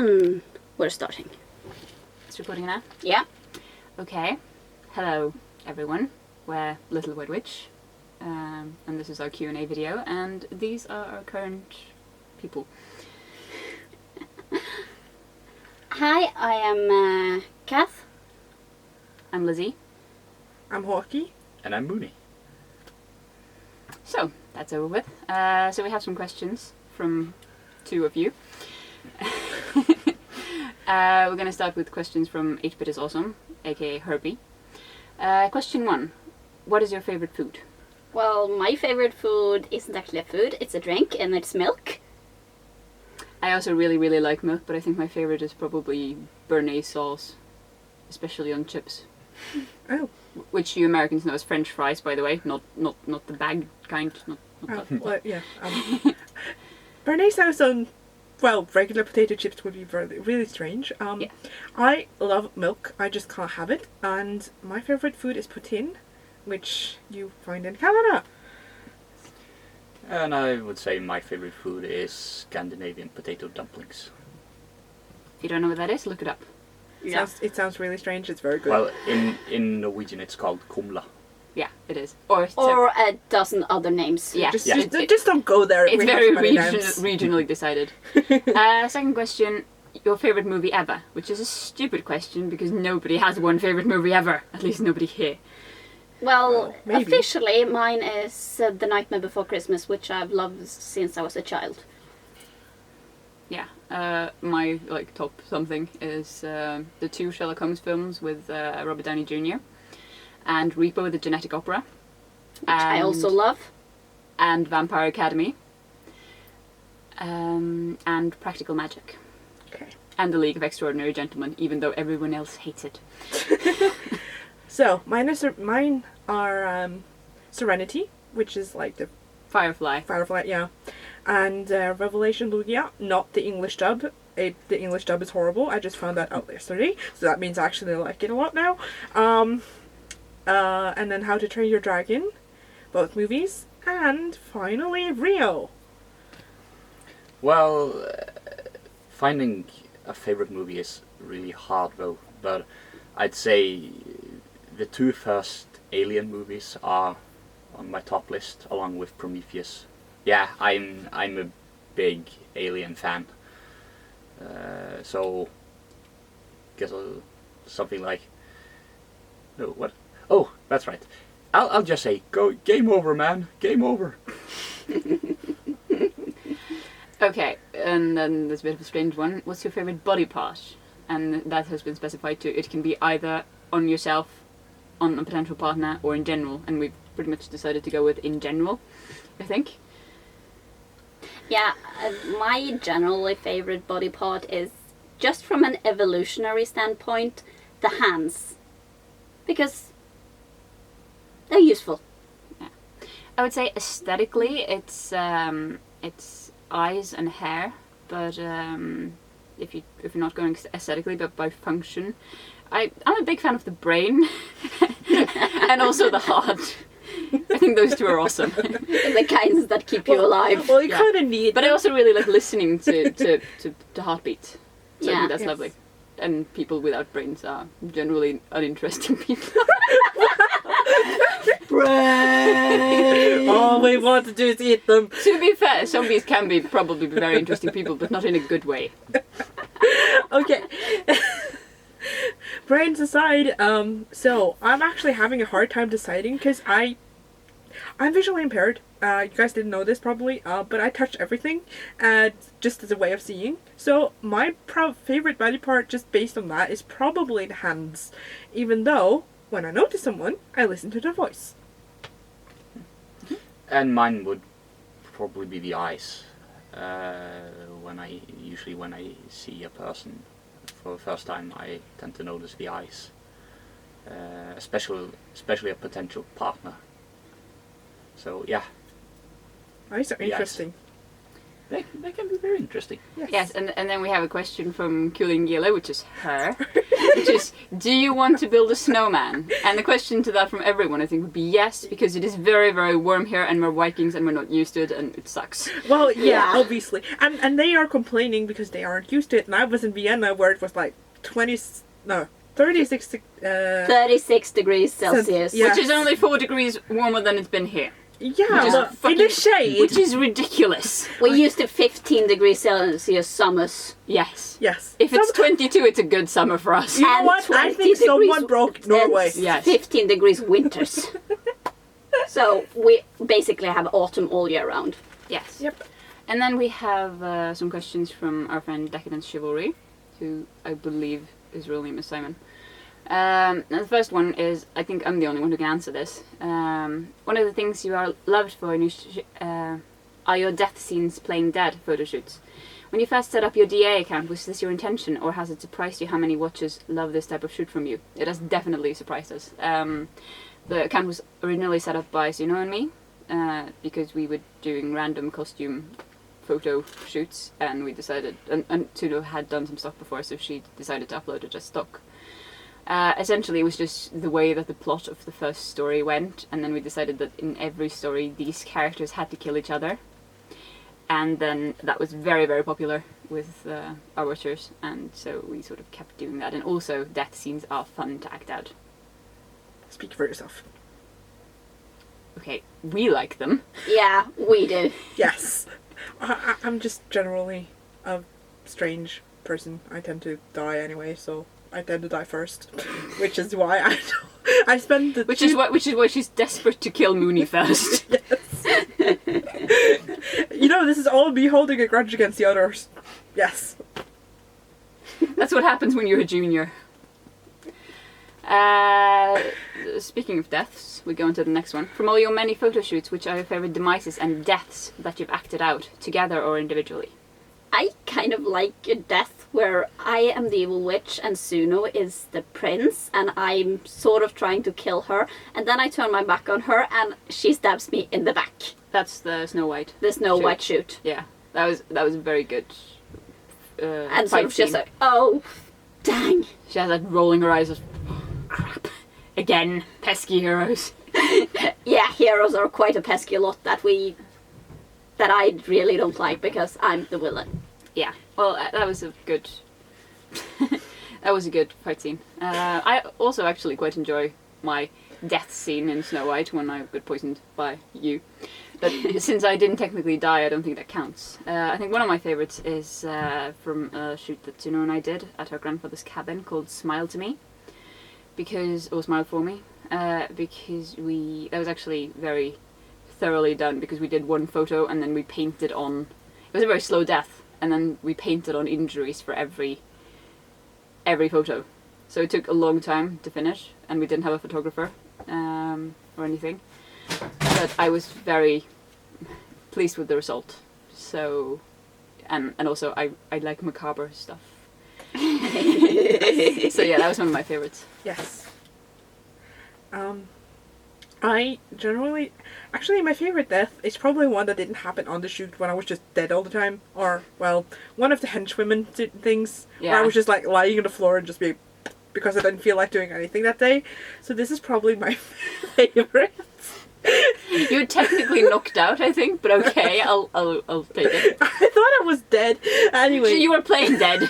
We're starting. It's recording now? Yeah. Okay. Hello, everyone. We're LittleWhiteWitch, and this is our Q&A video, and these are our current people. Hi, I am Kath. I'm Lizzie. I'm Hawkeye. And I'm Mooney. So, that's over with. So we have some questions from two of you. We're going to start with questions from 8-Bit is Awesome, aka Herbie. Question 1. What is your favorite food? Well, my favorite food isn't actually a food, it's a drink, and it's milk. I also really like milk, but I think my favorite is probably béarnaise sauce, especially on chips. Oh. Which you Americans know as French fries, by the way, not the bag kind. Well, yeah. Béarnaise sauce on, well, regular potato chips would be really strange. Yeah. I love milk. I just can't have it. And my favorite food is poutine, which you find in Canada. And I would say my favorite food is Scandinavian potato dumplings. If you don't know what that is, look it up. Yeah. It sounds really strange. It's very good. Well, in Norwegian it's called kumla. Yeah, it is. Or a dozen other names. Yeah. Just don't go there. It's We have very so many names. regionally decided. Second question, your favorite movie ever? Which is a stupid question because nobody has one favorite movie ever. At least nobody here. Well, maybe. officially mine is The Nightmare Before Christmas, which I've loved since I was a child. Yeah, my top something is the two Sherlock Holmes films with Robert Downey Jr. and Repo the Genetic Opera. Which I also love. And Vampire Academy. And Practical Magic. Okay. And The League of Extraordinary Gentlemen, even though everyone else hates it. So, mine are Serenity, which is like the Firefly. Firefly, yeah. And Revelation Lugia, not the English dub. The English dub is horrible. I just found that out yesterday, so that means I actually like it a lot now. And then How to Train Your Dragon, both movies. And finally, Rio. Well, finding a favorite movie is really hard though, but I'd say the two first Alien movies are on my top list, along with Prometheus. Yeah, I'm a big Alien fan. So, guess something like. No, what? Oh, that's right. I'll just say, go game over, man. Game over. Okay, and then there's a bit of a strange one. What's your favorite body part? And that has been specified too. It can be either on yourself, on a potential partner, or in general. And we've pretty much decided to go with in general, I think. Yeah, my generally favorite body part is, just from an evolutionary standpoint, the hands. Because they're useful. Yeah. I would say aesthetically, it's eyes and hair, but if you're not going aesthetically, but by function, I'm a big fan of the brain and also the heart. I think those two are awesome. The kinds that keep you alive. Well, you kind of need. But I also really like listening to heartbeat. So I think that's Yes. lovely. And people without brains are generally uninteresting people. Brains! All we want to do is eat them. To be fair, zombies can be probably very interesting people, but not in a good way. Okay. Brains aside, so I'm actually having a hard time deciding because I'm visually impaired. You guys didn't know this probably, but I touch everything, just as a way of seeing. So my favorite body part, just based on that, is probably the hands. Even though when I notice someone, I listen to their voice. And mine would probably be the eyes. When I see a person for the first time, I tend to notice the eyes, especially a potential partner. So yeah. Eyes are The eyes. interesting. they can be very interesting. Yes, and then we have a question from Kulingila, which is her, which is, do you want to build a snowman? And the question to that from everyone, I think, would be yes, because it is very, very warm here, and we're Vikings, and we're not used to it, and it sucks. Well, yeah, Yeah. obviously. And they are complaining because they aren't used to it. And I was in Vienna where it was like 36 36 degrees Celsius. yeah. Which is only 4 degrees warmer than it's been here. yeah, is but in fucking- the shade. Which is ridiculous. We used to 15 degrees Celsius summers. Yes. Yes. If it's 22, it's a good summer for us. You know And what? I 20 think someone degrees broke Norway. and Yes. 15 degrees winters. So we basically have autumn all year round. Yes. Yep. And then we have some questions from our friend Decadent Chivalry, who I believe his real name is Simon. And the first one is, I think I'm the only one who can answer this. One of the things you are loved for are your death scenes playing dead photo shoots. When you first set up your DA account, was this your intention, or has it surprised you how many watchers love this type of shoot from you? It has definitely surprised us. The account was originally set up by Suno and me, because we were doing random costume photo shoots, and we decided, and Suno had done some stuff before, so she decided to upload it as stock. Essentially, it was just the way that the plot of the first story went, and then we decided that in every story these characters had to kill each other. And then that was very, very popular with our watchers, and so we sort of kept doing that. And also, death scenes are fun to act out. Speak for yourself. Okay, we like them. Yeah, we do. Yes. I'm just generally a strange person. I tend to die anyway, so I tend to die first, which is why I spend the Which is why she's desperate to kill Mooney first. Yes. You know, this is all me holding a grudge against the others. Yes. That's what happens when you're a junior. Speaking of deaths, we go on to the next one. From all your many photo shoots, which are your favourite demises and deaths that you've acted out, together or individually? I kind of like a death where I am the evil witch and Suno is the prince, and I'm sort of trying to kill her, and then I turn my back on her and she stabs me in the back. That's the Snow White. The Snow Shoot. White shoot. Yeah, that was very good. And sort fight of just scene. like, oh, dang. She has that rolling her eyes of, oh, crap. Again, pesky heroes. Yeah, heroes are quite a pesky lot that I really don't like because I'm the villain. Yeah, well, that was a good... that was a good fight scene. I also actually quite enjoy my death scene in Snow White when I got poisoned by you. But since I didn't technically die, I don't think that counts. I think one of my favourites is from a shoot that Suno and I did at her grandfather's cabin called Smile to Me. Or Smile for Me. Because that was actually very thoroughly done, because we did one photo and then we painted on... It was a very slow death, and then we painted on injuries for every photo. So it took a long time to finish, and we didn't have a photographer or anything. But I was very pleased with the result. So, and also I like macabre stuff. So yeah, that was one of my favorites. Yes. I generally... Actually, my favorite death is probably one that didn't happen on the shoot when I was just dead all the time. Or, well, one of the henchwomen things where I Yeah. was just like lying on the floor and just being... because I didn't feel like doing anything that day. So this is probably my favorite. You're technically knocked out, I think, but okay, I'll take it. I thought I was dead. Anyway. You were playing dead.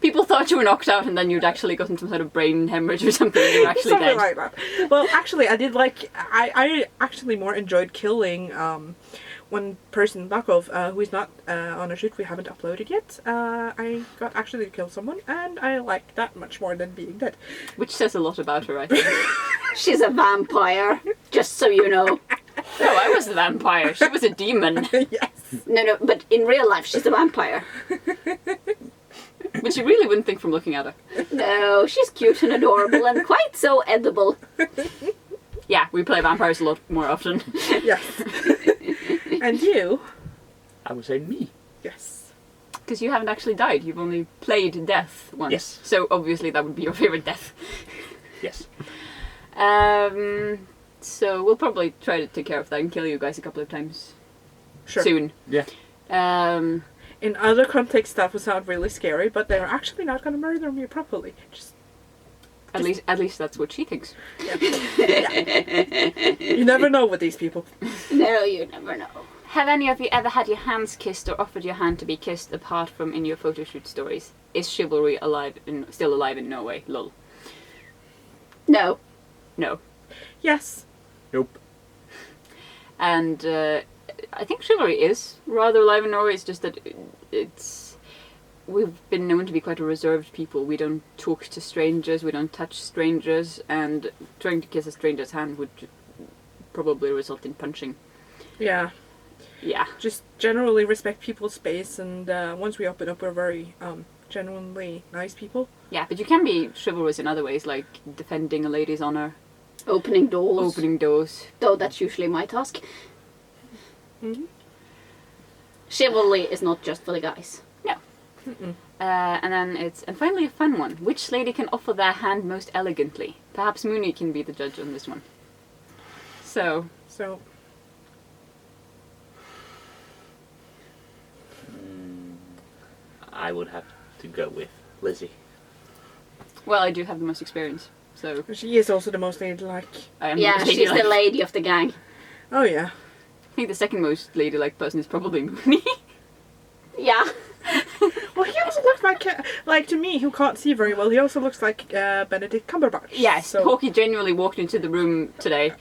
People thought you were knocked out, and then you'd actually gotten some sort of brain hemorrhage or something. And you were actually Something dead. like that. Well, actually, I did like... I actually more enjoyed killing one person, Bakov, who is not on a shoot we haven't uploaded yet. I got actually to kill someone, and I like that much more than being dead. Which says a lot about her, I think. She's a vampire, just so you know. No, I was the vampire. She was a demon. Yes. No, but in real life she's a vampire. Which you really wouldn't think from looking at her. No, she's cute and adorable and quite so edible. Yeah, we play vampires a lot more often. Yes. And you? I would say me. Yes. Because you haven't actually died. You've only played death once. Yes. So obviously that would be your favourite death. Yes. So we'll probably try to take care of that and kill you guys a couple of times Sure. soon. Yeah. In other contexts, that would sound really scary, but they're actually not going to murder me properly. At least that's what she thinks. Yeah. You never know with these people. No, you never know. Have any of you ever had your hands kissed or offered your hand to be kissed apart from in your photo shoot stories? Is chivalry still alive in Norway? Lol. No. No. Yes. Nope. And I think chivalry is rather alive in Norway. It's just that we've been known to be quite a reserved people. We don't talk to strangers, we don't touch strangers, and trying to kiss a stranger's hand would probably result in punching. Yeah. Yeah. Just generally respect people's space, and once we open up, we're very genuinely nice people. Yeah, but you can be chivalrous in other ways, like defending a lady's honor. Opening doors. Opening doors. Though that's usually my task. Mm-hmm. Chivalry is not just for the guys. No. And then and finally a fun one. Which lady can offer their hand most elegantly? Perhaps Mooney can be the judge on this one. So. I would have to go with Lizzie. Well, I do have the most experience, so. She is also the most ladylike. I am Yeah, the most she's ladylike. the lady of the gang. Oh yeah. I think the second most ladylike person is probably Mooney. Yeah. Well, he also looks like to me, who can't see very well. He also looks like Benedict Cumberbatch. Yes, So Hawkeye genuinely walked into the room today.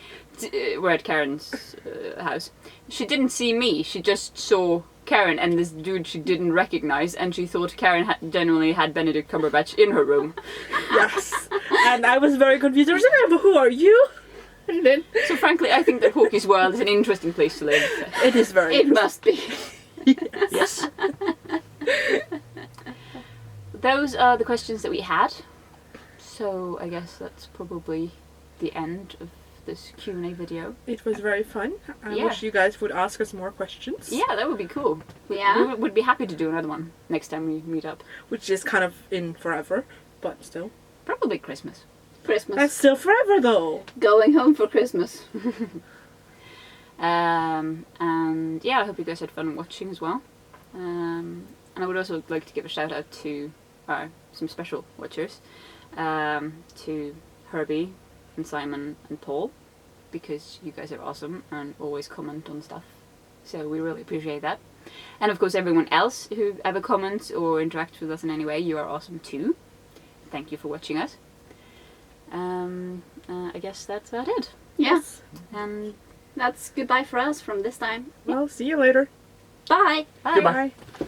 We're at Karen's house. She didn't see me. She just saw Karen and this dude she didn't recognize, and she thought Karen genuinely had Benedict Cumberbatch in her room. yes. And I was very confused. I was like, but who are you? And then So frankly, I think that Hawkeye's world is an interesting place to live. it is very. It must be. Yes. Those are the questions that we had. So I guess that's probably the end of this Q&A video. It was very fun. I Yeah. wish you guys would ask us more questions. Yeah, that would be cool. Yeah. We would be happy to do another one next time we meet up. Which is kind of in forever, but still. Probably Christmas. Christmas. That's still forever though. Going home for Christmas. And yeah, I hope you guys had fun watching as well. And I would also like to give a shout out to some special watchers, to Herbie and Simon and Paul, because you guys are awesome and always comment on stuff. So we really appreciate that. And of course everyone else who ever comments or interacts with us in any way, you are awesome too. Thank you for watching us. I guess that's about it. Yes. And That's goodbye for us from this time. Well, see you later. Bye. bye. Goodbye. Bye.